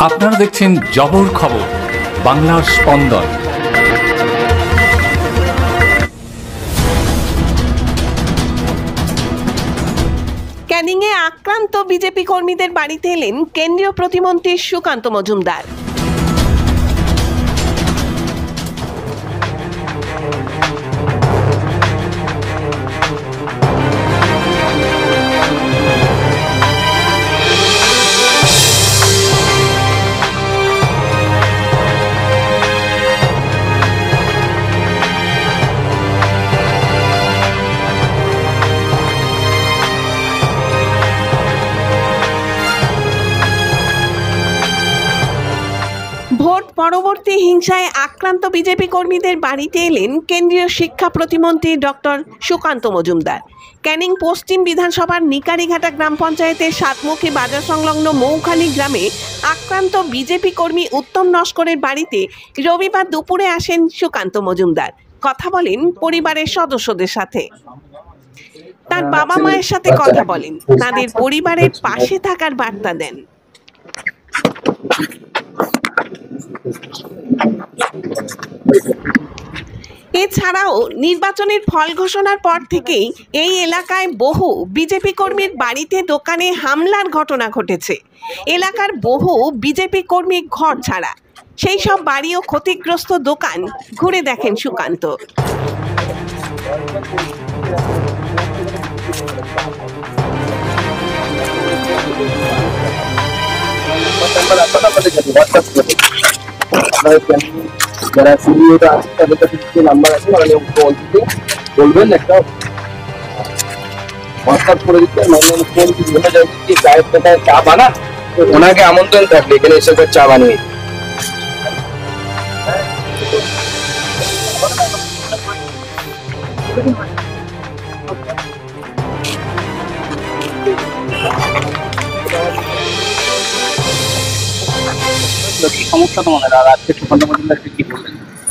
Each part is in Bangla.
আপনারা দেখছেন জবর খবর, বাংলার স্পন্দন। ক্যানিংয়ে আক্রান্ত বিজেপি কর্মীদের বাড়িতে এলেন কেন্দ্রীয় প্রতিমন্ত্রী সুকান্ত মজুমদার। ভোট পরবর্তী হিংসায় আক্রান্ত বিজেপি কর্মীদের বাড়িতে এলেন কেন্দ্রীয় শিক্ষা প্রতিমন্ত্রী ডক্টর সুকান্ত মজুমদার। ক্যানিং পশ্চিম বিধানসভার নিকারিঘাটা গ্রাম পঞ্চায়েতের সাতমুখী বাজার সংলগ্ন মৌখালী গ্রামে আক্রান্ত বিজেপি কর্মী উত্তম নস্করের বাড়িতে রবিবার দুপুরে আসেন সুকান্ত মজুমদার। কথা বলেন পরিবারের সদস্যদের সাথে, তার বাবা মায়ের সাথে কথা বলেন, তাদের পরিবারের পাশে থাকার বার্তা দেন। এছাড়াও নির্বাচনের ফল ঘোষণার পর থেকেই এই এলাকায় বহু বিজেপি কর্মীর বাড়িতে দোকানে হামলার ঘটনা ঘটেছে। এলাকার বহু বিজেপি কর্মী ঘর ছাড়া, সেই সব বাড়ি ও ক্ষতিগ্রস্ত দোকান ঘুরে দেখেন সুকান্ত। যারা সিনিয়ররা আছে তাদের কাছে কিছু নাম্বার আছে, মানে বলবেন একটা হোয়াটসঅ্যাপ করে দিতে, মানে ফোন বলে যায় যে চায়ের দোকানে চা বানান, ওনাকে আমন্ত্রণ থাকবে এখানে এসে চা বানিয়ে।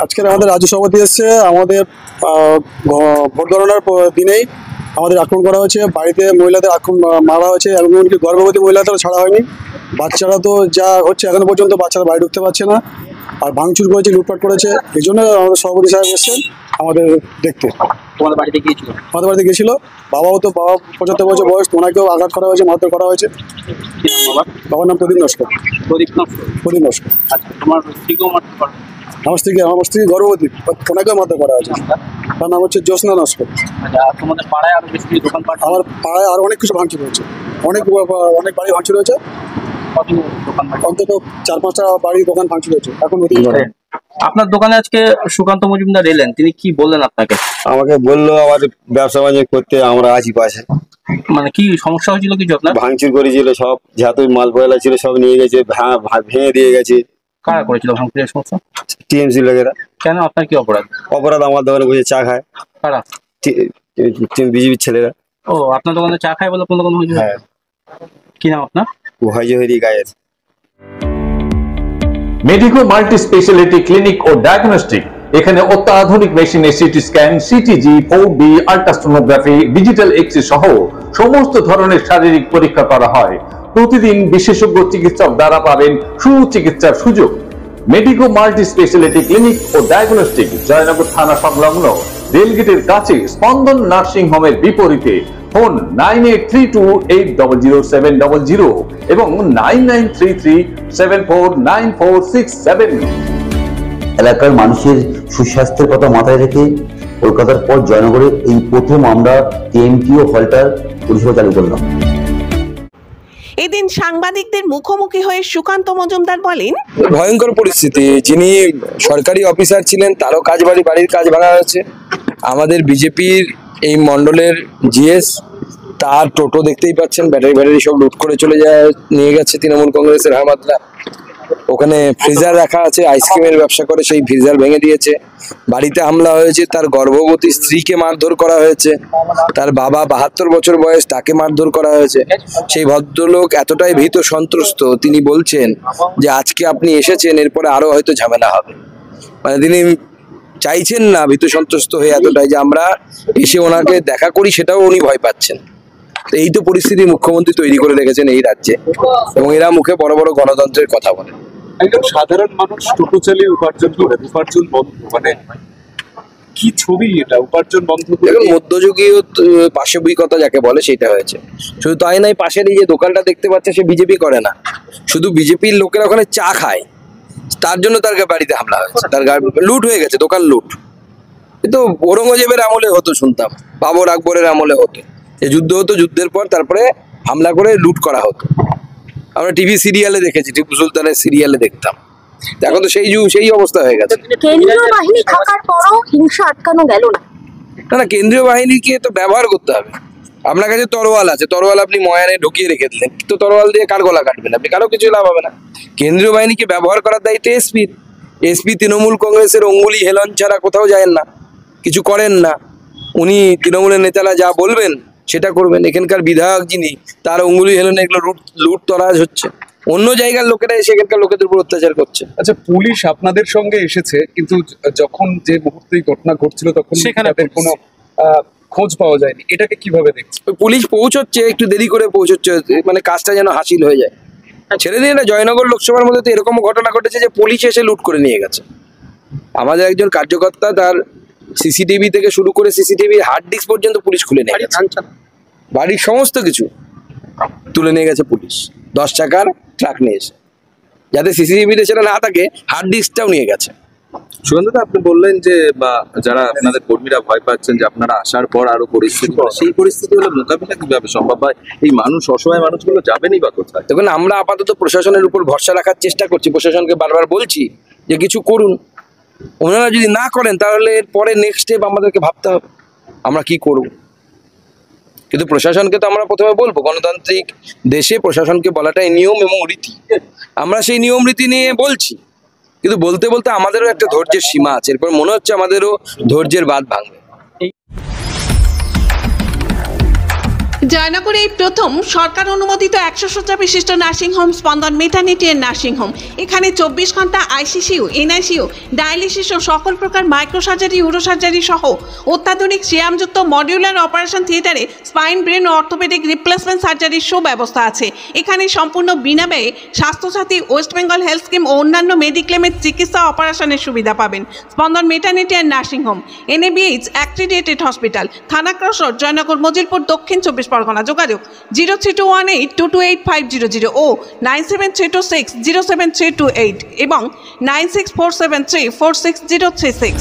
আজকের আমাদের রাজ্য সভাপতি এসছে, আমাদের ভোট গণনার দিনেই আমাদের আক্রমণ করা হয়েছে, বাড়িতে মহিলাদের মারা হয়েছে, এমনকি গর্ভবতী মহিলাদেরও ছাড়া হয়নি। বাচ্চারা তো যা হচ্ছে এখনো পর্যন্ত বাচ্চারা বাড়ি ঢুকতে পারছে না, আর ভাঙচুর করেছে, লুটপাট করেছে। এই জন্য আমাদের সভাপতি সাহেব এসছেন আমাদের দেখতে। তোমাদের বাড়িতে গিয়েছিল? আমাদের বাড়িতে গেছিল। বাবাও তো 75 বছর বয়স, ওনাকেও আঘাত করা হয়েছে, মারধর করা হয়েছে। বাবার নাম প্রদীপ নস্কর। প্রদীপ নস্কর। তোমার স্ত্রীকেও মারধর করা? আমার স্ত্রী গর্ভবতী, ওনাকেও মারধর করা হয়েছে। তার নাম হচ্ছে জ্যোৎস্না নস্কর। তোমাদের পাড়ায় আরো বেশি দোকানপাট? আমার পাড়ায় আরো অনেক কিছু ভাঙচুর হয়েছে, অনেক বাড়ি ভাঙচুর হয়েছে, অন্তত 4-5টা বাড়ি দোকান ভাঙচুর হয়েছে। এখন আপনার দোকানে আজকে সুকান্ত মজুমদার এলেন, তিনি কি বললেন আপনাকে? আমাকে বললো আমার ব্যবসা বাণিজ্য করতে, আমরা আছি পাশে। মানে কি সমস্যা হয়েছিল কিছু আপনার? ভাঙচুর করেছিল, সব যত মাল পয়লা ছিল সব নিয়ে গেছে, ভেঙে দিয়ে গেছে। কারা করেছিল ভাঙচুরের সমস্যা? টিএমসি লোকেরা। কেন, আপনার কি অপরাধ? অপরাধ আমার দোকানে বসে চা খায়। কারা? বিজেপির ছেলেরা। ও, আপনার দোকানে চা খায় বলে কোন দোকান হয়েছে? হ্যাঁ। কি নাম আপনার? হরি গায়ের। মেডিকো মাল্টি স্পেশালিটি ক্লিনিক ও ডায়াগনস্টিক, এখানে অত্যাধুনিক মেশিনে CT scan, CTG, 4D ultrasonography, digital X ray সহ সমস্ত ধরনের শারীরিক পরীক্ষা করা হয়। প্রতিদিন বিশেষজ্ঞ চিকিৎসক দ্বারা পাবেন সুচিকিৎসার সুযোগ। মেডিকো মাল্টি স্পেশালিটি ক্লিনিক ও ডায়াগনস্টিক, জয়নগর থানা সংলগ্ন রেলগেটের কাছে, স্পন্দন নার্সিং হোমের বিপরীতে। ফোন 9832800700 এবং 9933749467। এলাকার মানুষের সুস্বাস্থ্যের কথা মাথায় রেখে কলকাতার পর জয়নগরে এই প্রথম আমরা কেএমটিও হলটার পরিষেবা চালু করলাম। এদিন সাংবাদিকদের মুখোমুখি হয়ে সুকান্ত মজুমদার বলেন, ভয়ঙ্কর পরিস্থিতি। যিনি সরকারি অফিসার ছিলেন তারও বাড়ির কাজ ভাঙা হয়েছে। আমাদের বিজেপির এই মন্ডলের জিএস, তার টোটো দেখতেই পাচ্ছেন, ব্যাটারি সব লুট করে নিয়ে গেছে তৃণমূল কংগ্রেসের হামাতরা। ওখানে ফ্রিজার রাখা আছে, আইসক্রিমের ব্যবসা করে, সেই ফ্রিজার ভেঙে দিয়েছে। বাড়িতে হামলা হয়েছে, তার গর্ভবতী স্ত্রীকে মারধর করা হয়েছে, তার বাবা 72 বছর বয়স, তাকে মারধর করা হয়েছে। সেই ভদ্রলোক এতটাই ভীত সন্ত্রস্ত, তিনি বলছেন যে আজকে আপনি এসেছেন, এরপরে আরো হয়তো ঝামেলা হবে। মানে তিনি চাইছেন না, ভীত সন্ত্রস্ত হয়ে এতটাই যে আমরা এসে ওনাকে দেখা করি, সেটাও উনি ভয় পাচ্ছেন। তো এই তো পরিস্থিতি মুখ্যমন্ত্রী তৈরি করে রেখেছেন এই রাজ্যে, এবং এরা মুখে বড় বড় গণতন্ত্রের কথা বলে। একদম সাধারণ মানুষ টোটো চালিয়ে উপার্জন করে, উপার্জন বন্ধ, মানে কি ছবি এটা, উপার্জন বন্ধ করে? দেখুন, মধ্যযুগীয় পাশবিকতা যাকে বলে সেটা হয়েছে। শুধু তাই নয়, পাশের এই যে দোকানটা দেখতে পাচ্ছে সে বিজেপি করে না, শুধু বিজেপির লোকেরা ওখানে চা খায়, তার জন্য তার বাড়িতে হামলা হয়েছে, তার লুট হয়ে গেছে, দোকান লুট। কিন্তু ঔরঙ্গজেবের আমলে হতো, শুনতাম বাবর আকবরের আমলে হতো, যে যুদ্ধ হতো, যুদ্ধের পর তারপরে হামলা করে লুট করা হতো। আমরা টিভি সিরিয়ালে দেখেছি, টিপু সুলতানের সিরিয়ালে দেখতাম। এখন তো সেই অবস্থা হয়ে গেছে। কেন্দ্রীয় বাহিনী থাকার পরও হিংসা আটকানো গেল না। না, কেন্দ্রীয় বাহিনীকে তো ব্যবহার করতে হবে। আপনার কাছে তরোয়াল আছে, তরোয়াল আপনি ময়ানে ঢুকিয়ে রেখে দিলেন, তো তরোয়াল দিয়ে কার গলা কাটবেন আপনি? কারো কিছু লাভ হবে না। কেন্দ্রীয় বাহিনীকে ব্যবহার করার দায়িত্ব এসপি তৃণমূল কংগ্রেসের অঙ্গুলি হেলন ছাড়া কোথাও যায় না, কিছু করেন না। উনি তৃণমূলের নেতারা যা বলবেন সেটা করবেন। এখানকার বিধায়ক যিনি, তার অঙ্গুলি হেলনে এগুলো লুট তরাজ হচ্ছে। অন্য জায়গার লোকেরা এসে এখানকার লোকেদের উপর অত্যাচার করছে। আচ্ছা, পুলিশ আপনাদের সঙ্গে এসেছে, কিন্তু যখন যে মুহূর্তে ঘটনা ঘটছিল তখন সেখানে কোনো খোঁজ পাওয়া যায়নি, এটাকে কিভাবে দেখছে? পুলিশ পৌঁছচ্ছে, একটু দেরি করে পৌঁছচ্ছে, মানে কাজটা যেন হাসিল হয়ে যায়। ছেড়ে দিন না, জয়নগর লোকসভার মধ্যে তো এরকম ঘটনা ঘটেছে যে পুলিশ এসে লুট করে নিয়ে গেছে। আমাদের একজন কার্যকর্তা, তার সিসিটিভি থেকে শুরু করে সিসিটিভির হার্ড ডিস্ক পর্যন্ত পুলিশ খুলে নিয়ে গেছে, বাড়ির সমস্ত কিছু তুলে নিয়ে গেছে পুলিশ 10 চাকার ট্রাক নিয়ে এসে, যাতে সিসিটিভিতে সেটা না থাকে, হার্ড ডিস্কটাও নিয়ে গেছে। সুগন্ধদা, আপনি বললেন যে যারা আপনাদের কর্মীরা ভয় পাচ্ছেন যে আপনারা আসার পর আরো পরিস্থিতি, সেই পরিস্থিতি হলে মোকাবিলা কিভাবে সম্ভব হয়? এই মানুষ, অসহায় মানুষগুলো যাবেনই বা কোথায়? দেখুন, আমরা আপাতত প্রশাসনের উপর ভরসা রাখার চেষ্টা করছি, প্রশাসনকে বারবার বলছি যে কিছু করুন। ওনারা যদি না করেন তাহলে পরে নেক্সট স্টেপ আমাদেরকে ভাবতে হবে আমরা কি করব। কিন্তু প্রশাসনকে তো আমরা প্রথমে বলবো, গণতান্ত্রিক দেশে প্রশাসনকে বলাটাই নিয়ম এবং রীতি। আমরা সেই নিয়ম রীতি নিয়ে বলছি, কিন্তু বলতে বলতে আমাদেরও একটা ধৈর্যের সীমা আছে, এরপর মনে হচ্ছে আমাদেরও ধৈর্যের বাঁধ ভাঙবে। জয়নগরে এই প্রথম সরকার অনুমোদিত 100 শয্যা বিশিষ্ট নার্সিংহোম স্পন্দন মেটার্নিটি এন্ড নার্সিংহোম। এখানে 24 ঘন্টা আইসিসিউ, এনআইসিউ, ডায়ালিসিস ও সকল প্রকার মাইক্রোসার্জারি, ইউরোসার্জারি সহ অত্যাধুনিক সিয়ামযুক্ত মডিউলার অপারেশন থিয়েটারে স্পাইন, ব্রেন ও অর্থোপেডিক রিপ্লেসমেন্ট সার্জারির সুব্যবস্থা আছে। এখানে সম্পূর্ণ বিনামূল্যে Swasthya Sathi, West Bengal health scheme ও অন্যান্য মেডিক্লেমের চিকিৎসা অপারেশনের সুবিধা পাবেন। Spandan maternity and nursing home, NABH accredited hospital, Thana cross road, Joynagar, Majilpur, Dakshin 24 Pargana. যোগাযোগ 0321822850 ও 9732607328 এবং 9647346036।